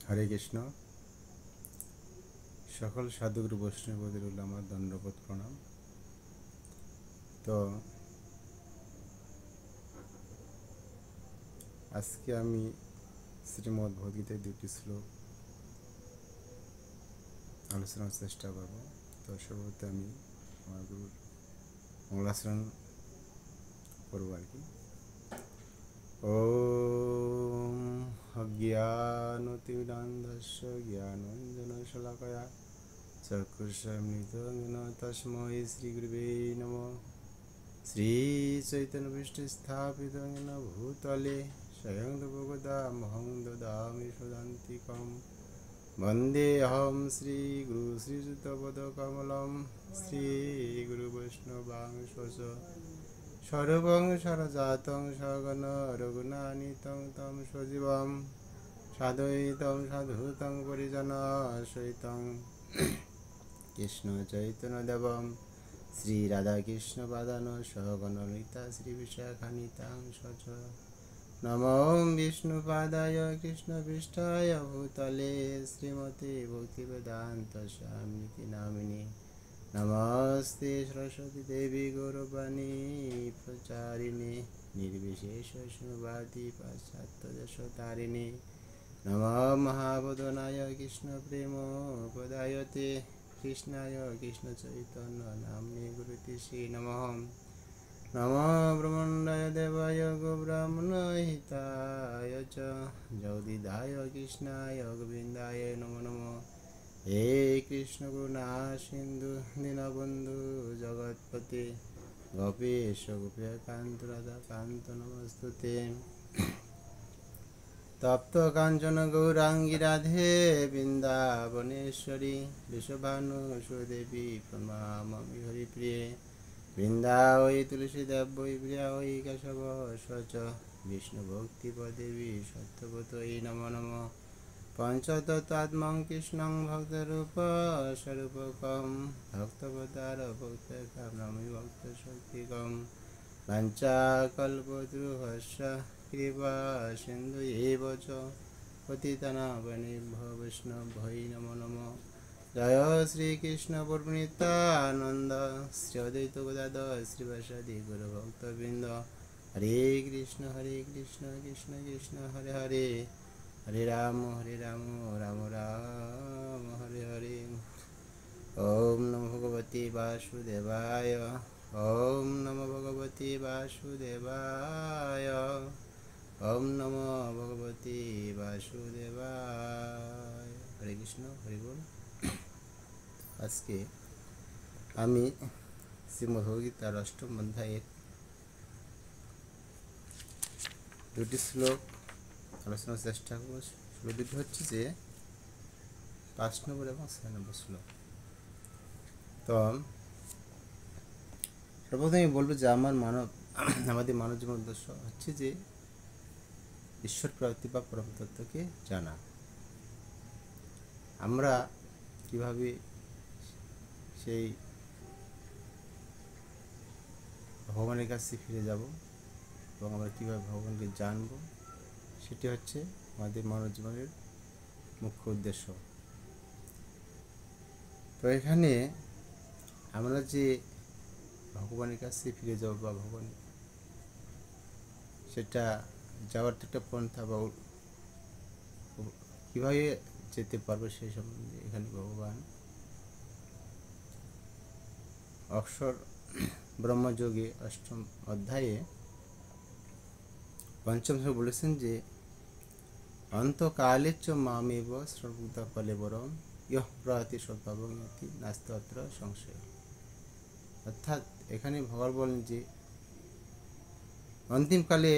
হরে কৃষ্ণ। সকল সাধুগুরু বৈষ্ণবদের আমার দণ্ডবোধ প্রণাম। তো আজকে আমি শ্রীমদ্ ভগবদ্গীতায় দুটি শ্লোক আলোচনার চেষ্টা করব। তো সর্বপ্রথম আমি আমার গুরুর মঙ্গলাচরণ করব আর কি। ওম অজ্ঞানতিমিরান্ধস্য জ্ঞানাঞ্জনশলাকয়া চক্ষুষমৃতঙ্গিন তস্मै শ্রীগুরুবে নমঃ। শ্রীচৈতন্যবিষ্ণুস্থাপিতং ভূতলে স্বয়ং ভগবতামহং দদামি সদান্তিকং। বন্দেऽহং শ্রীগুরু শ্রীযুতপদকমलं শ্রীগুরুবৈষ্ণবাংশচ সর্বং সরজাতং সগণ রঘুনাথিতং তং সজীবং সাদ্বৈতং সাধুতং পরিজনসহিতং কৃষ্ণ চৈতন্যদেবং শ্রী রাধাকৃষ্ণপাদান সহগণ ললিতা শ্রী বিশাখান্বিতাং সচ। নমো বিষ্ণুপাদায় কৃষ্ণপৃষ্ঠায় ভূতলে শ্রীমতে ভক্তিবেদান্ত স্বামীতি নামিনে। নমস্তে সরস্বতী দেবী গৌরবাণী প্রচারিণে নির্বিশেষ শূন্যবাদী পাশ্চাত্যদেশতারিণে। নমো মহাবোধনায় কৃষ্ণ প্রেম প্রদায়তে কৃষ্ণায় কৃষ্ণ চৈতন্য নাম্নে গুরুতে শ্রী নমঃ। নমো ব্রহ্মণ্ডায় দেবায় গোব্রাহ্মণ হিতায় চ জগদিদায় কৃষ্ণায় গোবিন্দায় নমো নমঃ। হে কৃষ্ণ করুণা সিন্ধু দীনবন্ধু জগৎপতে গোপেশ গোপীকান্ত রাধাকান্ত নমস্তুতে। তপ্ত কাঞ্চন গৌরাঙ্গী রাধে বৃন্দাবনেশ্বরী বিশ্বভানুসুদেবী প্রণমামি হরিপ্রিয়ে। বৃন্দাবৈ তুলসী দেবৈ প্রিয়া ওই কেশব স্বচ বিষ্ণুভক্তিপদেবী সত্যবতৈ নমো নমঃ। পঞ্চতত্ত্বাত্মং কৃষ্ণং ভক্তরূপ স্বরূপকং ভক্তবতার ভক্তকাম নমি ভক্তশক্তিকং। বাঞ্ছাকল্পতরুভ্যশ্চ কৃপা সিন্ধু এব চ পতিতানাং পাবনেভ্যো বৈষ্ণবেভ্যো নমো নমঃ। জয় শ্রীকৃষ্ণ পরমনিত্যানন্দ শ্রী অদ্বৈত গদাধর শ্রীবাসাদি গৌরভক্তবৃন্দ। হরে কৃষ্ণ কৃষ্ণ কৃষ্ণ হরে হরে, হরে রাম রাম রাম হরে হরে। ওম নমো ভগবতে বাসুদেবায়। ওম নমো ভগবতে বাসুদেবায়। ওম নমো ভগবতে বাসুদেবায়। হরে কৃষ্ণ হরি বল। আজকে আমি শ্রীমদ্ ভগবদ্গীতার অষ্টম অধ্যায়ের দুটি শ্লোক আলোচনার চেষ্টা করব। শ্লোক দুটি হচ্ছে যে ৫ নম্বর এবং ৬ নম্বর শ্লোক। তো সর্বপ্রথম আমি বলবো যে আমাদের মানব জীবনের উদ্দেশ্য হচ্ছে যে ঈশ্বর প্রাপ্তি বা পরম তত্ত্বকে জানা। আমরা কিভাবে সেই ভগবানের কাছে ফিরে যাব এবং আমরা কীভাবে ভগবানকে জানব, সেটি হচ্ছে আমাদের মানব জীবনের মুখ্য উদ্দেশ্য। তো এখানে আমরা যে ভগবানের কাছে ফিরে যাব বা ভগবান সেটা যাওয়ার তো একটা পন্থা বা কীভাবে যেতে পারবো সেই সম্বন্ধে এখানে ভগবান অক্ষর ব্রহ্মযোগে অষ্টম অধ্যায়ে পঞ্চম শ্লোকে বলেছেন যে অন্তকালে চ মামেব সর্বদা কলেবরম ইহ প্রয়াতি সদ্ভাবং ইতি নাস্তি সংশয়। অর্থাৎ এখানে ভগবান বলেন যে অন্তিমকালে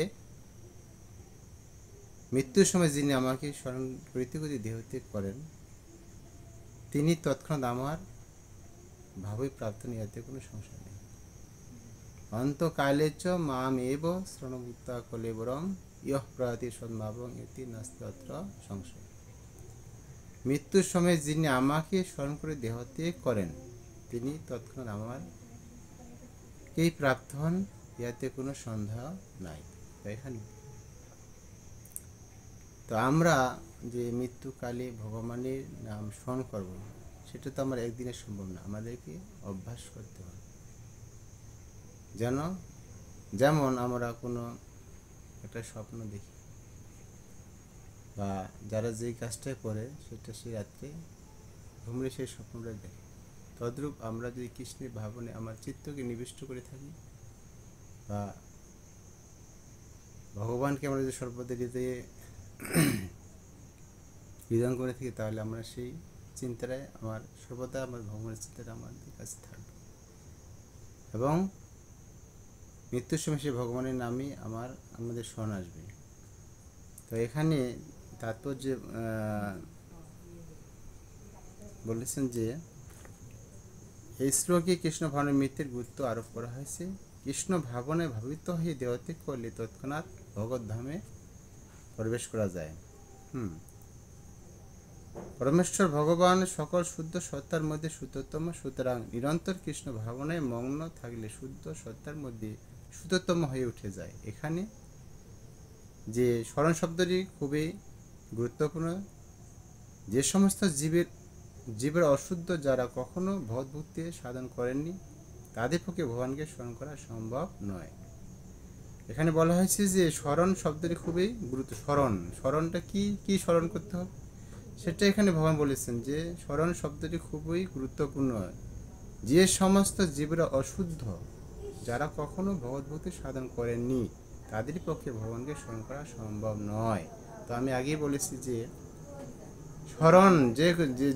মৃত্যুর সময় যিনি আমাকে স্মরণ করিতে করিতে দেহত্যাগ করেন, তিনি তৎক্ষণাৎ আমার ভাবই প্রাপ্ত নিয়াতে কোনো সংশয় নেই। অন্তকালে চ মামেব শ্রণভূতা কলেবরম ইহ প্রয়াতি সদ্ভাবং ইতি নাস্তি সংশয়। মৃত্যুর সময় যিনি আমাকে স্মরণ করে দেহত্যাগ করেন, তিনি তৎক্ষণাৎ আমারকেই প্রাপ্ত হন, ইয়াতে কোনো সন্দেহ নাই। এখানে তো আমরা যে মৃত্যুকালে ভগবানের নাম স্মরণ করব, সেটা তো আমার একদিনে সম্ভব না, আমাদেরকে অভ্যাস করতে হবে। যেমন আমরা কোনো একটা স্বপ্ন দেখি বা যারা যেই কাজটা করে সেটা সে রাত্রে ঘুমলে সেই স্বপ্নটা দেখে, তদ্রূপ আমরা যদি কৃষ্ণের ভাবনে আমার চিত্তকে নিবিষ্ট করে থাকি বা ভগবানকে আমরা যদি সর্বদা হৃদয়ে হৃদয়ঙ্গম করে থাকি, তাহলে আমরা সেই চিন্তাটায় সর্বদা আমার ভগবানের চিন্তাটা আমাদের কাছে থাকবে এবং মৃত্যুর সময় সেই ভগবানের নামই আমাদের স্মরণ আসবে। তো এখানে তাৎপর্য বলেছেন যে এই শ্লোকে কৃষ্ণ ভাবনের মৃত্যুর গুরুত্ব আরোপ করা হয়েছে। কৃষ্ণ ভাবনায় ভাবিত হয়ে দেহত্যাগ করলে তৎক্ষণাৎ ভগবত ধামে প্রবেশ করা যায়। পরমেশ্বর ভগবান সকল শুদ্ধ সত্তার মধ্যে শুদ্ধতম, সুতরাং নিরন্তর কৃষ্ণ ভাবনায় মগ্ন থাকলে শুদ্ধ সত্তার মধ্যে শুদ্ধতম হয়ে উঠে যায়। এখানে যে স্মরণ শব্দটি খুবই গুরুত্বপূর্ণ। যে সমস্ত জীবের অশুদ্ধ, যারা কখনো ভগবদ্ভক্তি সাধন করেননি, তাদের পক্ষে ভগবানকে স্মরণ করা সম্ভব নয়। এখানে বলা হয়েছে যে স্মরণ শব্দটি খুবই স্মরণটা কি স্মরণ করতে হবে সেটা এখানে ভগবান বলেছেন যে স্মরণ শব্দটি খুবই গুরুত্বপূর্ণ। যে সমস্ত জীবরা অশুদ্ধ, যারা কখনো ভগবদ্ভক্তি সাধন করেননি, তাদের পক্ষে ভগবানকে স্মরণ করা সম্ভব নয়। তো আমি আগেই বলেছি যে স্মরণ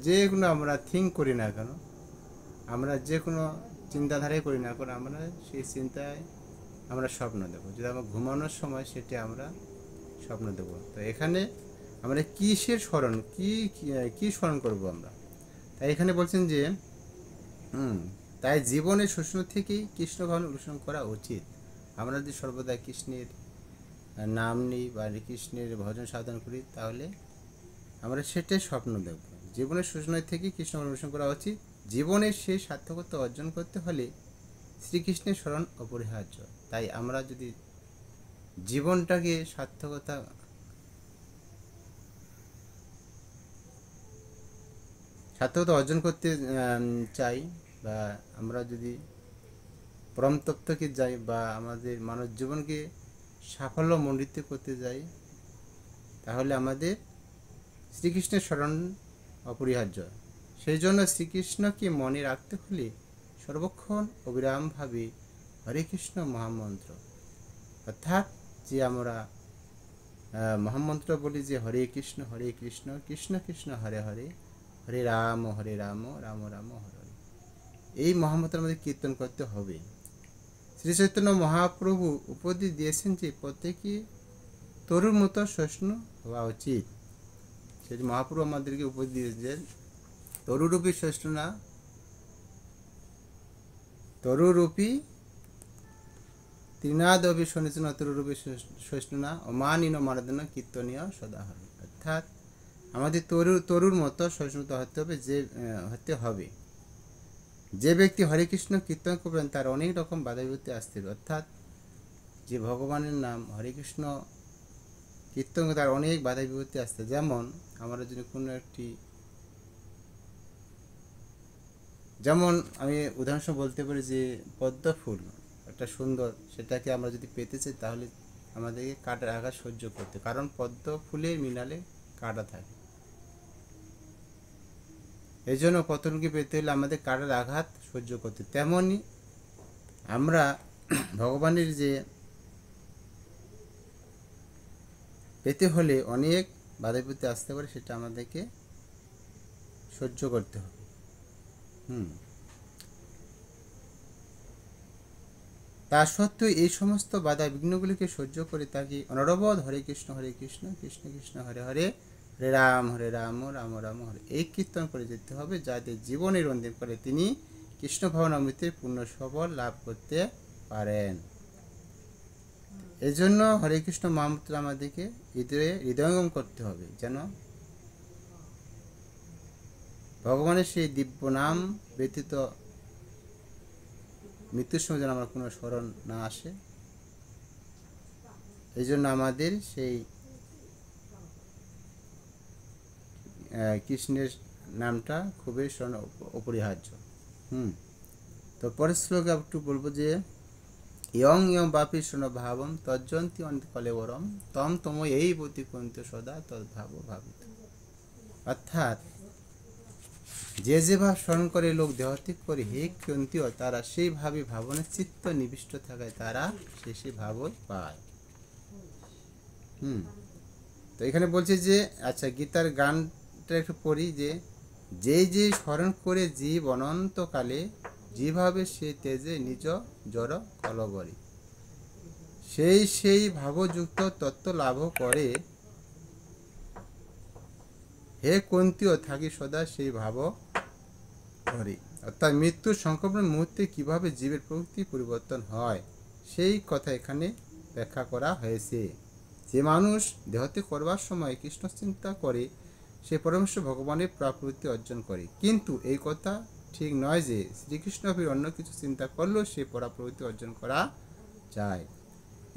যেগুলো আমরা থিঙ্ক করি না কেন, আমরা যে কোনো চিন্তাধারাই করি না কেন, আমরা সেই চিন্তায় আমরা স্বপ্ন দেবো। যদি আমরা ঘুমানোর সময় সেটি আমরা স্বপ্ন দেব। তো এখানে আমরা কিসের স্মরণ কি স্মরণ করব আমরা, তাই এখানে বলছেন যে তাই জীবনের শোষণ থেকেই কৃষ্ণ ভাবনা অনুসরণ করা উচিত। আমরা যদি সর্বদা কৃষ্ণের নাম নিই বা কৃষ্ণের ভজন সাধন করি, তাহলে আমরা সেটাই স্বপ্ন দেখব। জীবনের শোষণ থেকে কৃষ্ণ অনুসরণ করা উচিত। জীবনের সেই সার্থকতা অর্জন করতে হলে শ্রীকৃষ্ণের স্মরণ অপরিহার্য। তাই আমরা যদি জীবনটাকে সার্থকতা অর্জন করতে চাই বা আমরা যদি পরম তত্ত্বকে যাই বা আমাদের মানব জীবনকে সাফল্যমণ্ডিত করতে যাই, তাহলে আমাদের শ্রীকৃষ্ণের স্মরণ অপরিহার্য। সেই জন্য শ্রীকৃষ্ণকে মনে রাখতে হলে সর্বক্ষণ অবিরামভাবে হরে কৃষ্ণ মহামন্ত্র, অর্থাৎ যে আমরা মহামন্ত্র বলি যে হরে কৃষ্ণ কৃষ্ণ কৃষ্ণ হরে হরে, হরে রাম রাম রাম হরে হরে, এই মহামন্ত্র আমাদের কীর্তন করতে হবে। শ্রী চৈতন্য মহাপ্রভু উপদেশ দিয়েছেন যে প্রত্যেকে তরুর মতো সহিষ্ণু হওয়া উচিত। সেটি মহাপ্রভু আমাদেরকে উপদেশ দিয়েছেন, তরুরূপী সহিষ্ণু না, তরুরূপী তৃণাদবি শনিচন তরুরূপী সহিষ্ণু না, অমানিন মারাদন কীর্তনীয় সদা হবে। অর্থাৎ আমাদের তরুর মতো সহিষ্ণুতা হতে হবে। যে ব্যক্তি হরে কৃষ্ণ কীর্তন করবেন তার অনেক রকম বাধা বিপত্তি আসতে হবে। অর্থাৎ যে ভগবানের নাম হরে কৃষ্ণ কীর্তন তার অনেক বাধা বিপত্তি আসতে। যেমন আমরা যদি কোনো যেমন আমি উদাহরণস্বরূপ বলতে পারি যে পদ্ম ফুল একটা সুন্দর, সেটাকে আমরা যদি পেতে চাই তাহলে আমাদেরকে কাটার আঘাত সহ্য করতে, কারণ পদ্ম ফুলের মিনালে কাটা থাকে। এই জন্য পতনকে পেতে হলে আমাদের কাটার আঘাত সহ্য করতে। তেমনই আমরা ভগবানের যে পেতে হলে অনেক বাধা বিপত্তি আসতে পারে, সেটা আমাদেরকে সহ্য করতে হবে। তা সত্ত্বেও এই সমস্ত বাধা বিঘ্নগুলিকে সহ্য করে তাকে অনবরত হরে কৃষ্ণ কৃষ্ণ কৃষ্ণ হরে হরে, হরে রাম রাম রাম হরে এই কীর্তন করে যেতে হবে, যাতে জীবনের অন্তিম করে তিনি কৃষ্ণ ভাবনামৃতের পূর্ণ সবল লাভ করতে পারেন। এই জন্য হরে কৃষ্ণ মহামন্ত্র আমাদেরকে হৃদয়ঙ্গম করতে হবে, যেন ভগবানের সেই দিব্য নাম ব্যতীত মৃত্যুর সময় যেন আমার কোনো স্মরণ না আসে। এই জন্য আমাদের সেই কৃষ্ণের নামটা খুবই স্মরণ অপরিহার্য। তো পরের শ্লোকে একটু বলবো যে ইয়ং ইয়ং বাপি শোন ভাবম তজ্জন্তি অন্তকলেবরম তম তম এই বতি কুন্ত সদা তদ্ভাব ভাবিত। অর্থাৎ যে যে ভাব স্মরণ করে লোক দেহত্যাগ করে হে ক্রান্তীয়, তারা সেই ভাবে ভাবনের চিত্ত নিবিষ্ট থাকায় তারা সেই ভাবই পায়। তো এখানে বলছে যে আচ্ছা গীতার গানটা একটু পড়ি যে যে স্মরণ করে জীব অনন্তকালে যেভাবে সে তেজে নিজ জড় কলবরে সেই ভাবযুক্ত তত্ত্ব লাভ করে হে কুন্তীয় থাকি সদা সেই ভাব করে। অর্থাৎ মৃত্যুর সংক্রমণ মুহূর্তে কিভাবে জীবের প্রকৃতি পরিবর্তন হয় সেই কথা এখানে ব্যাখ্যা করা হয়েছে। যে মানুষ দেহত্যাগ করবার সময় কৃষ্ণ চিন্তা করে সে পরমেশ্বর ভগবানের প্রাপ্তি অর্জন করে, কিন্তু এই কথা ঠিক নয় যে শ্রীকৃষ্ণ অন্য কিছু চিন্তা করলেও সে পরাপ্রবৃত্তি অর্জন করা যায়।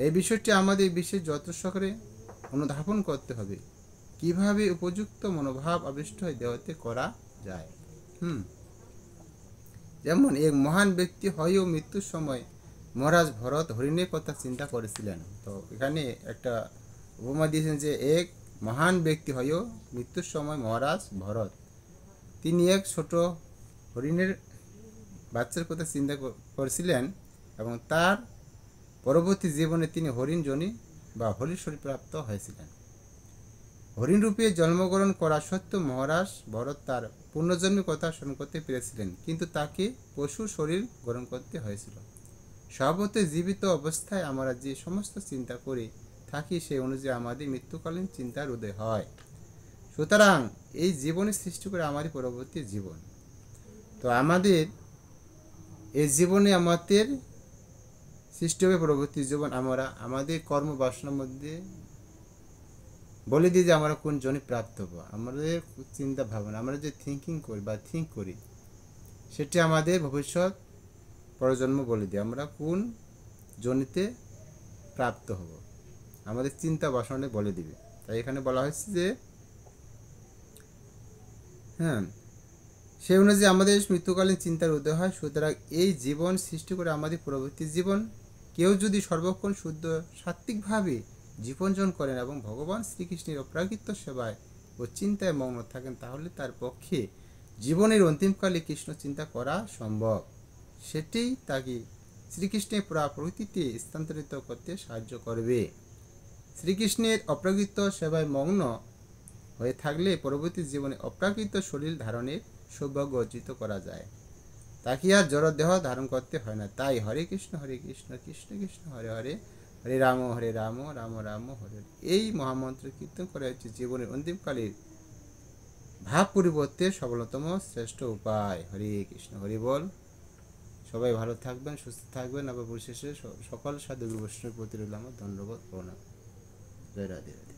এই বিষয়টি আমাদের বিশেষ যত্ন সহকারে অনুধাবন করতে হবে, কিভাবে উপযুক্ত মনোভাব আবিষ্ট হয়ে দেহত্যাগ করা যায়। যেমন এক মহান ব্যক্তি হয়েও মৃত্যুর সময় মহারাজ ভরত হরিণের কথা চিন্তা করেছিলেন। তো এখানে একটা উপমা দিয়েছেন যে এক মহান ব্যক্তি হয়েও মৃত্যুর সময় মহারাজ ভরত তিনি এক ছোট হরিণের বাচ্চার কথা চিন্তা করেছিলেন এবং তার পরবর্তী জীবনে তিনি হরিণ জনি বা হরিণ শরীর প্রাপ্ত হয়েছিলেন। হরিণ রূপে জন্মগ্রহণ করা সত্ত্বেও মহারাজ ভরত তার পুনর্জন্মের কথা স্মরণ করতে পেরেছিলেন, কিন্তু তাকে পশু শরীর গ্রহণ করতে হয়েছিল। স্বভাবতই জীবিত অবস্থায় আমরা যে সমস্ত চিন্তা করে থাকি সেই অনুযায়ী আমাদের মৃত্যুকালীন চিন্তার উদয় হয়। সুতরাং এই জীবনের সৃষ্টি করে আমাদের পরবর্তী জীবন। তো আমাদের এই জীবনে আমাদের সৃষ্টি হবে পরবর্তী জীবন। আমরা আমাদের কর্ম বাসনার মধ্যে বলে দিই যে আমরা কোন জনে প্রাপ্ত হবো। আমাদের চিন্তা ভাবনা আমরা যে থিঙ্কিং করি বা থিঙ্ক করি সেটি আমাদের ভবিষ্যৎ পরজন্ম বলে দিই আমরা কোন জনিতে প্রাপ্ত হব, আমাদের চিন্তা বাসনা বলে দিবে। তাই এখানে বলা হয়েছে যে সেই অনুযায়ী আমাদের মৃত্যুকালীন চিন্তার উদয় হয়। সুতরাং এই জীবন সৃষ্টি করে আমাদের পরবর্তী জীবন। কেউ যদি সর্বক্ষণ শুদ্ধ সাত্ত্বিকভাবে জীবনযাপন করেন এবং ভগবান শ্রীকৃষ্ণের অপ্রাকৃত সেবায় ও চিন্তায় মগ্ন থাকেন, তাহলে তার পক্ষে জীবনের অন্তিমকালে কৃষ্ণ চিন্তা করা সম্ভব। সেটি তাকে শ্রীকৃষ্ণের প্রকৃতিতে স্থানান্তরিত করতে সাহায্য করবে। শ্রীকৃষ্ণের অপ্রাকৃত সেবায় মগ্ন হয়ে থাকলে পরবর্তী জীবনে অপ্রাকৃত শরীর ধারণের সৌভাগ্য অর্জিত করা যায়। তাকে আর জড় দেহ ধারণ করতে হয় না। তাই হরে কৃষ্ণ কৃষ্ণ কৃষ্ণ হরে হরে, হরে রাম রাম রাম হরে। এই মহামন্ত্র কীর্তন করা হচ্ছে জীবনের অন্তিমকালের ভাব পরিবর্তে সফলতম শ্রেষ্ঠ উপায়। হরে কৃষ্ণ হরি বল। সবাই ভালো থাকবেন, সুস্থ থাকবেন। আবার পরিশেষে সকল সাধু বৈষ্ণবের প্রতি রইল আমার ধন্যবাদ প্রণাম। জয় রাধে রাধে।